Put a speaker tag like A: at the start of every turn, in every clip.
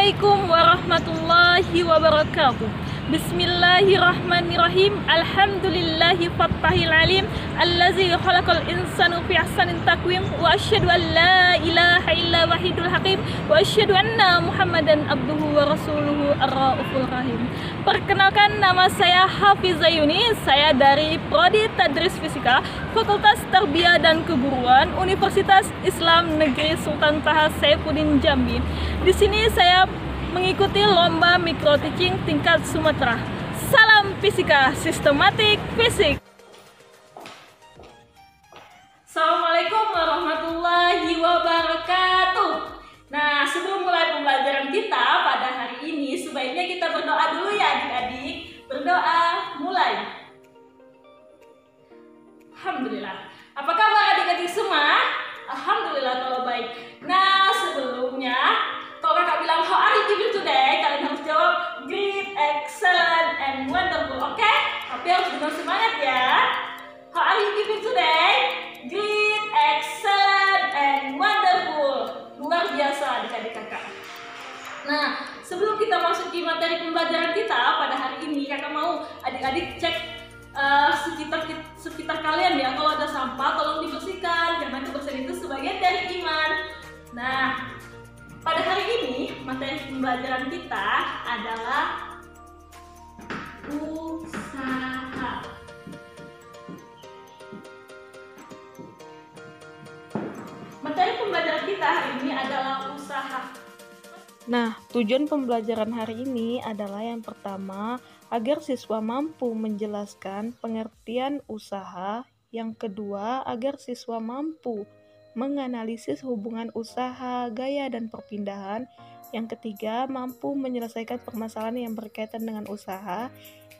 A: Assalamualaikum warahmatullahi wabarakatuh. Bismillahirrahmanirrahim. Alhamdulillahi fattahil alim allazi khalaqal insanu fi ahsanin taqwim wa asyhadu an la ilaha illa wahidul hakim wa asyhadu anna Muhammadan abduhu wa rasuluhu ar-raufur rahim. Perkenalkan, nama saya Hafizah Yuni. Saya dari Prodi Tadris Fisika, Fakultas Tarbiyah dan Keguruan, Universitas Islam Negeri Sultan Taha Saifuddin Jambi. Di sini saya mengikuti lomba micro teaching tingkat Sumatera. Salam fisika, sistematik fisik. Assalamualaikum warahmatullahi wabarakatuh. Nah, sebelum mulai pembelajaran kita pada hari ini, sebaiknya kita berdoa dulu ya adik-adik. Berdoa, mulai. Alhamdulillah. Apa kabar adik-adik semua? Alhamdulillah kalau baik. Nah, sebelumnya kalau kakak bilang how are you doing today, kalian harus jawab great, excellent, and wonderful, oke? Tapi harus dengan semangat ya. How are you doing today? Great, excellent, and wonderful. Luar biasa adik-adik kakak. Nah, sebelum kita masuk ke materi pembelajaran kita pada hari ini, kakak mau adik-adik cek sekitar kalian ya. Kalau ada sampah tolong dibersihkan, karena kebersihan itu sebagian dari iman. Nah, pada hari ini materi pembelajaran kita adalah usaha. Materi pembelajaran kita hari ini adalah usaha.
B: Nah, tujuan pembelajaran hari ini adalah yang pertama, agar siswa mampu menjelaskan pengertian usaha. Yang kedua, agar siswa mampu menganalisis hubungan usaha, gaya, dan perpindahan. Yang ketiga, mampu menyelesaikan permasalahan yang berkaitan dengan usaha.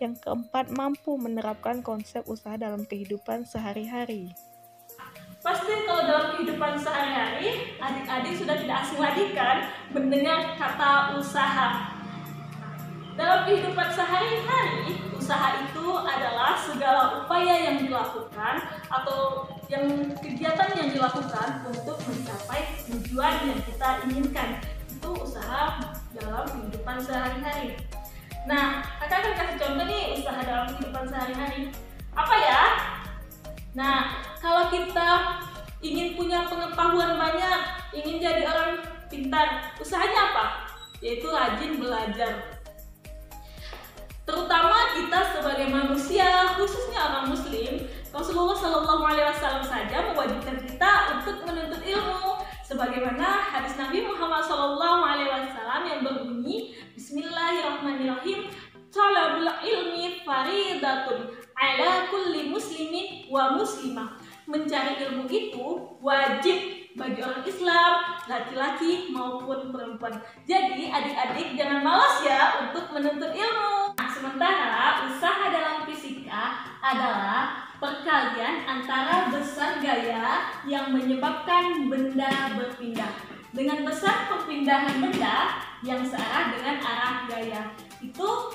B: Yang keempat, mampu menerapkan konsep usaha dalam kehidupan sehari-hari.
A: Pasti kalau dalam kehidupan sehari-hari, adik-adik sudah tidak asing lagi kan mendengar kata usaha. Dalam kehidupan sehari-hari, usaha itu adalah segala upaya yang dilakukan atau kegiatan yang dilakukan untuk mencapai tujuan yang kita inginkan. Itu usaha dalam kehidupan sehari-hari. Nah, kakak akan kasih contoh nih usaha dalam kehidupan sehari-hari. Apa ya? Nah, kalau kita ingin punya pengetahuan banyak, ingin jadi orang pintar, usahanya apa? Yaitu rajin belajar. Terutama kita sebagai manusia, khususnya orang muslim, Rasulullah SAW saja mewajibkan kita untuk menuntut ilmu, sebagaimana hadis Nabi Muhammad SAW yang berbunyi, Bismillahirrahmanirrahim, talabul ilmi faridatun ala kulli muslimin wa muslimah. Mencari ilmu itu wajib bagi orang Islam, laki-laki maupun perempuan. Jadi adik-adik jangan malas ya untuk menuntut ilmu. Nah, sementara usaha dalam fisika adalah perkalian antara besar gaya yang menyebabkan benda berpindah dengan besar perpindahan benda yang searah dengan arah gaya. Itu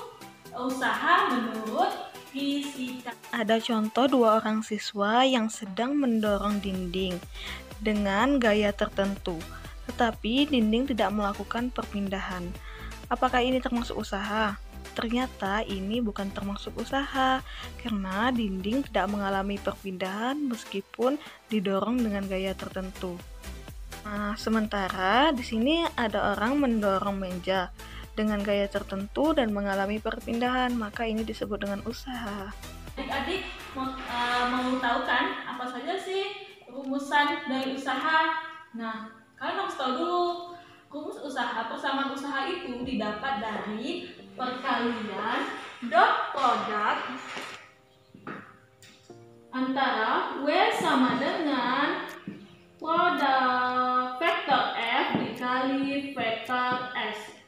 A: usaha menurut fisika.
B: Ada contoh dua orang siswa yang sedang mendorong dinding dengan gaya tertentu, tetapi dinding tidak melakukan perpindahan. Apakah ini termasuk usaha? Ternyata ini bukan termasuk usaha, karena dinding tidak mengalami perpindahan meskipun didorong dengan gaya tertentu. Nah, sementara di sini ada orang mendorong meja dengan gaya tertentu dan mengalami perpindahan, maka ini disebut dengan usaha.
A: Adik-adik mau tahu kan apa saja sih rumusan dari usaha? Nah, kalian harus tahu dulu rumus usaha. Persamaan usaha itu didapat dari perkalian dot produk antara W sama dengan produk vektor F dikali vektor S.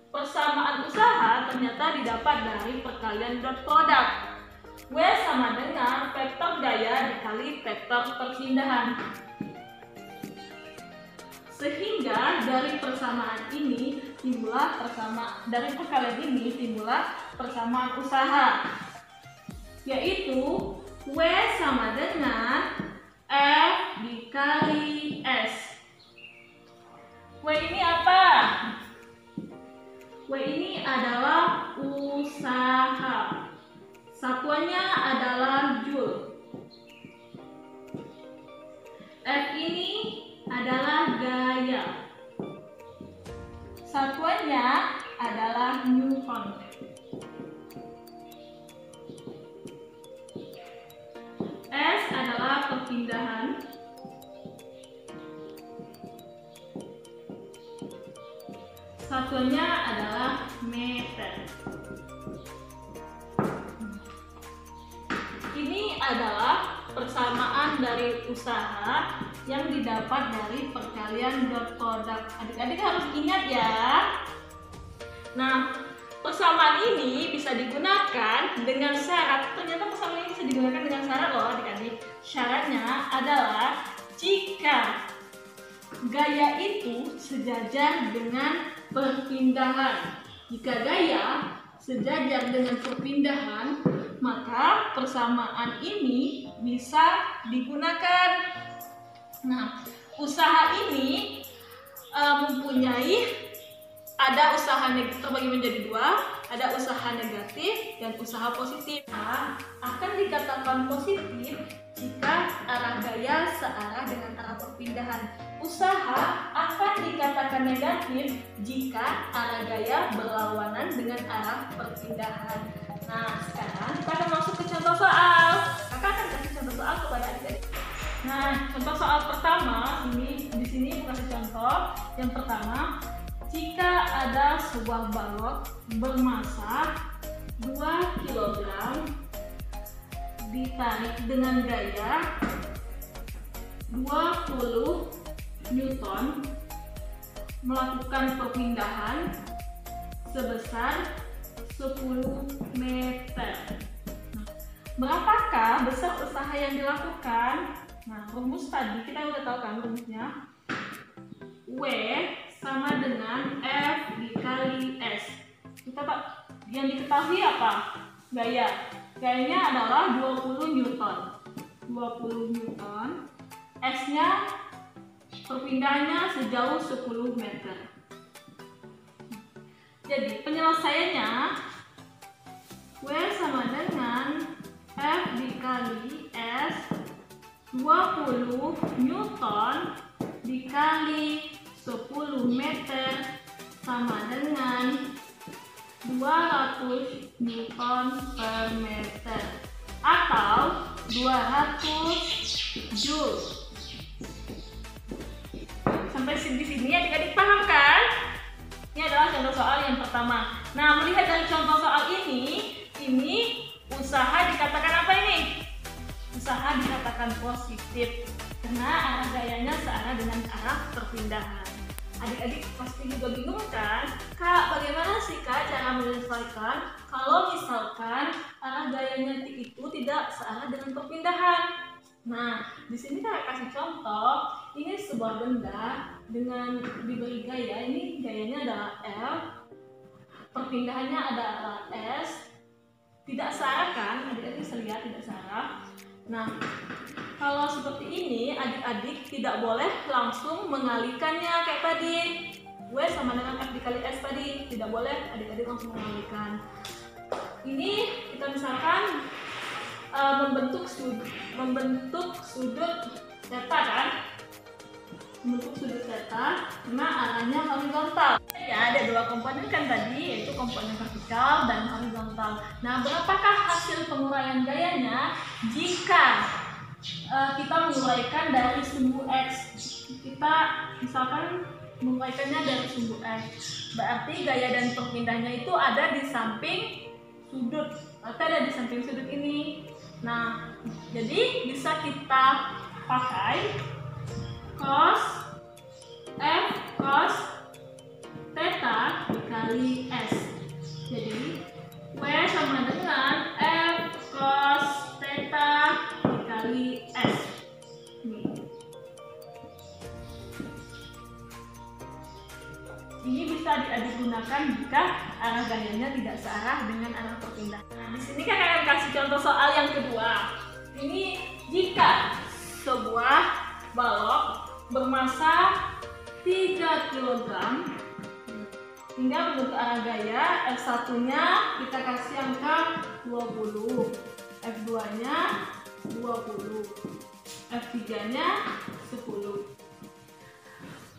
A: Persamaan usaha ternyata didapat dari perkalian dot produk W sama dengan vektor gaya dikali vektor perpindahan. Sehingga dari persamaan ini timbullah persamaan usaha, yaitu W sama dengan F dikali S. W ini apa? usaha. Satuannya adalah joule. F ini adalah gaya. Satuannya adalah newton. S adalah perpindahan. Satuannya adalah meter. Ini adalah persamaan dari usaha yang didapat dari perkalian dot produk. Adik-adik harus ingat ya. Nah, persamaan ini bisa digunakan dengan syarat. Ternyata persamaan ini bisa digunakan dengan syarat loh adik-adik. Syaratnya adalah jika gaya itu sejajar dengan perpindahan. Jika gaya sejajar dengan perpindahan, maka persamaan ini bisa digunakan. Nah, usaha ini ada usaha terbagi menjadi dua, ada usaha negatif dan usaha positif. Akan dikatakan positif jika arah gaya searah dengan arah perpindahan. Usaha akan dikatakan negatif jika arah gaya berlawanan dengan arah perpindahan. Nah, sekarang kita akan masuk ke contoh soal. Kakak akan kasih contoh soal kepada adik-adik. Nah, contoh soal pertama di sini kasih contoh. Yang pertama, jika ada sebuah balok bermasa 2 kg ditarik dengan gaya 20 Newton melakukan perpindahan sebesar 10 meter. Nah, berapakah besar usaha yang dilakukan? Nah, rumus tadi kita udah tahu kan rumusnya. W sama dengan F dikali S. Yang diketahui apa? Gaya. Gayanya adalah 20 Newton. 20 Newton. S-nya perpindahannya sejauh 10 meter. Jadi penyelesaiannya W sama dengan F dikali S 20 Newton dikali 10 meter sama dengan 200 Newton per meter atau 200 Joule. Sampai di sini adik-adik paham kan? Ini adalah contoh soal yang pertama. Nah, melihat dari contoh soal ini usaha dikatakan apa ini? Usaha dikatakan positif karena arah gayanya searah dengan arah perpindahan. Adik-adik pasti juga bingung kan? Kak, bagaimana sih Kak cara menyelesaikan kalau misalkan arah gayanya itu tidak searah dengan perpindahan? Nah, di sini Kak kasih contoh. Ini sebuah benda dengan diberi gaya. Ini gayanya adalah L, perpindahannya adalah S. Tidak searah kan? Adik-adik bisa lihat tidak searah. Nah, kalau seperti ini, adik-adik tidak boleh langsung mengalihkannya kayak tadi. W sama dengan F dikali S tadi. Tidak boleh adik-adik langsung mengalihkan. Ini kita misalkan membentuk sudut theta kan? Membentuk sudut theta karena arahnya horizontal. Ya, ada dua komponen kan tadi, yaitu komponen vertikal dan horizontal. Nah, berapakah hasil penguraian gayanya jika kita menguraikan dari sumbu X? Kita misalkan menguraikannya dari sumbu X, berarti gaya dan perpindahnya itu ada di samping sudut, atau ada di samping sudut ini. Nah, jadi bisa kita pakai cos F cos theta dikali S. Jadi W sama dengan F cos theta dikali S. Ini bisa digunakan jika arah gayanya tidak searah dengan arah perpindahan. Nah, di sini kan akan kasih contoh soal yang kedua. Ini jika sebuah balok bermasa 3 kg Hingga membentuk arah gaya, F1-nya kita kasih angka 20, F2-nya 20, F3-nya 10.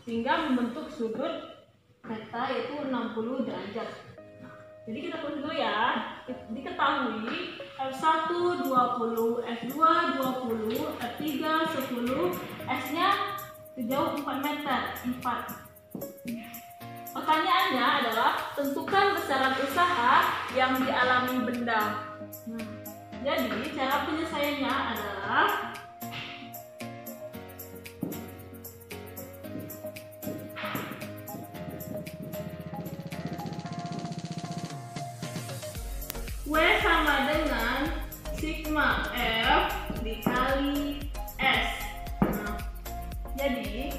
A: Hingga membentuk sudut theta yaitu 60 derajat. Jadi kita tulis dulu ya. Diketahui F1 20, F2 20, F3 10, S-nya sejauh 4 meter, 4. Pertanyaannya adalah tentukan besaran usaha yang dialami benda. Jadi cara penyelesaiannya adalah W sama dengan sigma F dikali S. Jadi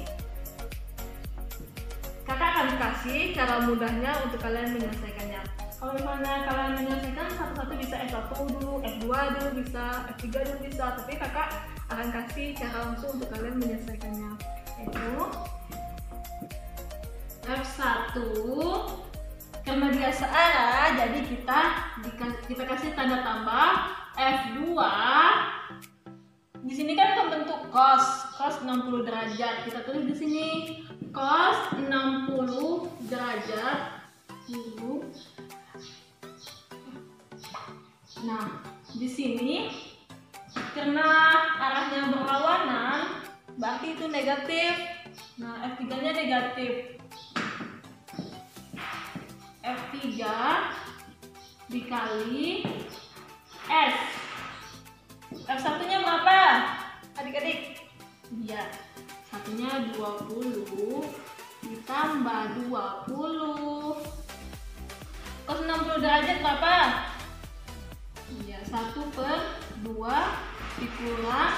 A: kakak akan kasih cara mudahnya untuk kalian menyelesaikannya. Kalau misalnya kalian menyelesaikan satu-satu bisa F1 dulu, F2 dulu bisa, F3 dulu bisa, tapi kakak akan kasih cara langsung untuk kalian menyelesaikannya. Yaitu F1 karena dia searah, jadi kita kasih tanda tambah. F2 di sini kan pembentuk cos 60 derajat. Kita tulis di sini cos 60 derajat dulu. Nah, di sini karena arahnya berlawanan, berarti itu negatif. Nah, F3-nya negatif. F3 dikali S. F1-nya berapa? Adik-adik? Iya. Satunya 20 ditambah 20. Cos 60 derajat berapa? Iya, 1/2 dikurang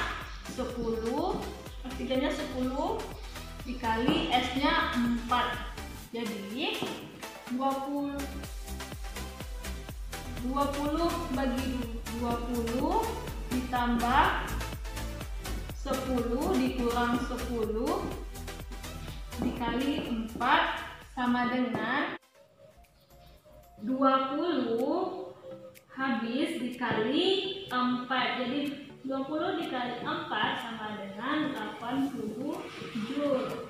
A: 10. F3-nya 10 dikali S-nya 4. Jadi 20 bagi 20 ditambah 10 dikurang 10 dikali 4 sama dengan 20 habis dikali 4. Jadi 20 dikali 4 sama dengan 80 Joule.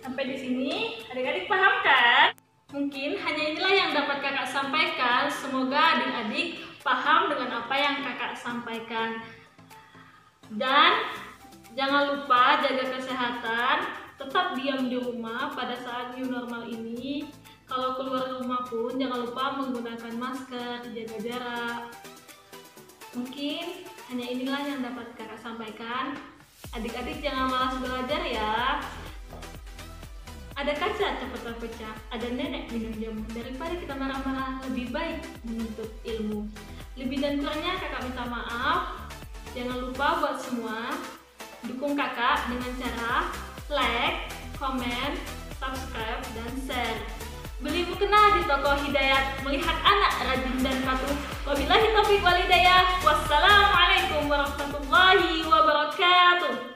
A: Sampai di sini adik-adik paham kan? Mungkin hanya inilah yang dapat kakak sampaikan. Semoga adik-adik paham dengan apa yang kakak sampaikan. Dan jangan lupa jaga kesehatan, tetap diam di rumah pada saat new normal ini. Kalau keluar rumah pun jangan lupa menggunakan masker, jaga jarak. Mungkin hanya inilah yang dapat kakak sampaikan. Adik-adik jangan malas belajar ya. Ada kaca cepat terpecah, ada nenek minum jamu. Daripada kita marah-marah, lebih baik menuntut ilmu. Lebih dan kurangnya kakak minta maaf. Jangan lupa buat semua dukung kakak dengan cara like, comment, subscribe, dan share. Beli mukena di toko Hidayat, melihat anak rajin dan patuh. Wabillahi taufiq wal hidayah. Wassalamualaikum warahmatullahi wabarakatuh.